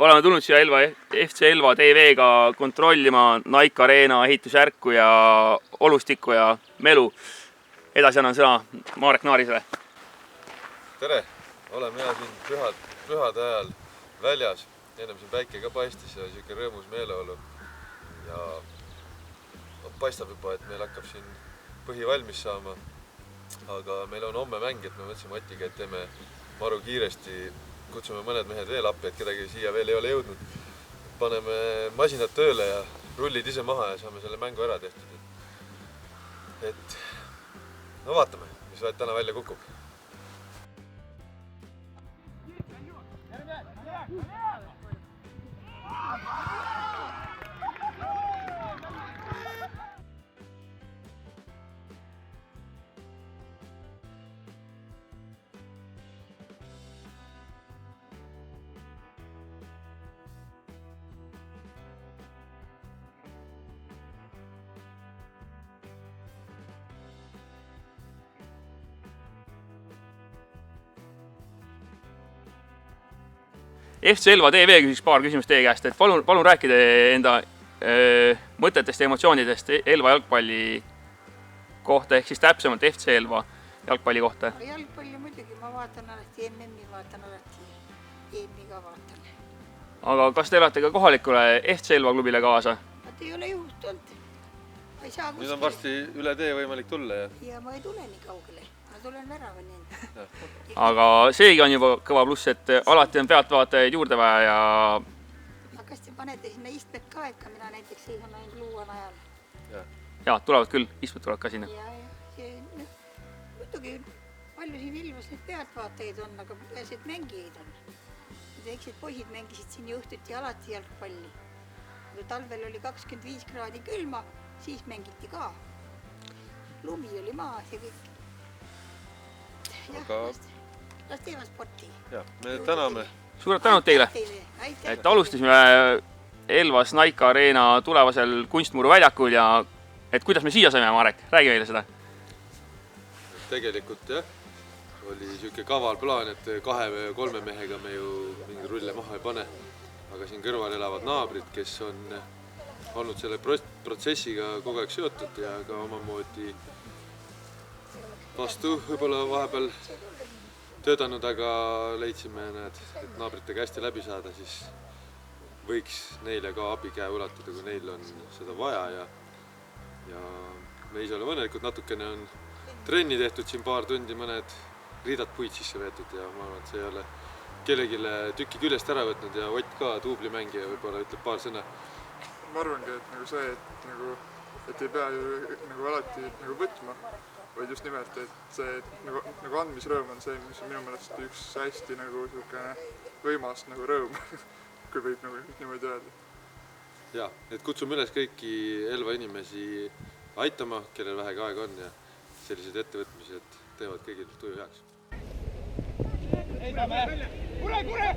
oleme tulnud siia FC Elva TV-ga kontrollima Nike Arena ehitusjärku ja olustikku ja melu. Edasi annan sõna Marek Naarisele. Tere! Oleme siin pühade ajal väljas. Ennem siin päike ka paistis ja siuke rõõmus meeleolu. Ja paistab juba, et meil hakkab siin põhi valmis saama. Aga meil on homme mäng, et me mõtlesime Matiga, et teeme maru kiiresti. Kutsume mõned mehed veel appi, et kedagi siia veel ei ole jõudnud. Paneme masinad tööle ja rullid ise maha ja saame selle mängu ära tehtud. Et no vaatame, mis täna välja kukub. FC Elva TV küsiks paar küsimust teie käest, et palun rääkida enda mõtetest ja emotsioonidest Elva jalgpalli kohta, ehk siis täpsemalt FC Elva jalgpalli kohta. Jalgpalli muidugi ma vaatan alati, MM-i vaatan alati, EM-i ka vaatan. Aga kas te olete ka kohalikule FC Elva klubile kaasa? Nad ei ole juhust olnud. Ma ei saa kuskile. Nüüd on varsti üle tee võimalik tulla ja? Ja ma ei tule nii kaugele. Ma tulen väravani enda. Aga seegi on juba kõva pluss, et alati on pealtvaatajaid juurde vaja ja... Aga kas te panete sinna istmed ka, et ka mina näiteks seisan ainult luuan ajal? Ja, tulevad küll, istmed tulevad ka sinna. Muidugi palju siin Elvas neid pealtvaatajaid on, aga peaasi, et mängijaid on. Väiksed poisid mängisid siin ju õhtuti alati jalgpalli. Kui talvel oli 25 kraadi külma, siis mängiti ka. Lumi oli maas ja kõik. Las teevad sporti. Me täname. Suured tänud teile. Et alustasime Elvas Nike Arena tulevasel kunstmuru väljakul ja et kuidas me siia saime, Marek? Räägi meile seda. Tegelikult jah, oli siuke kaval plaan, et 2-3 mehega me ju mingi rulle maha ei pane. Aga siin kõrval elavad naabrid, kes on olnud selle protsessiga kogu aeg seotud ja ka omamoodi vastu võib-olla vahepeal töötanud, aga leidsime, et naabritega hästi läbi saada, siis võiks neile ka abikäe ulatada, kui neil on seda vaja. Ja me ise oleme õnnelikud, natukene on trenni tehtud siin paar tundi, mõned riidad puid sisse veetud ja ma arvan, et see ei ole kellegile tüki küljest ära võtnud ja Ott ka, tuublimängija, võib-olla ütleb paar sõna. Ma arvangi, et see, et ei pea ju alati võtma, vaid just nimelt, et see andmisrõõm on see, mis on minu meelest üks hästi võimas rõõm, kui võib niimoodi öelda. Ja, et kutsume üles kõiki Elva inimesi aitama, kellel vähegi aega on ja sellised ettevõtmised teevad kõigil tuju heaks. Kure!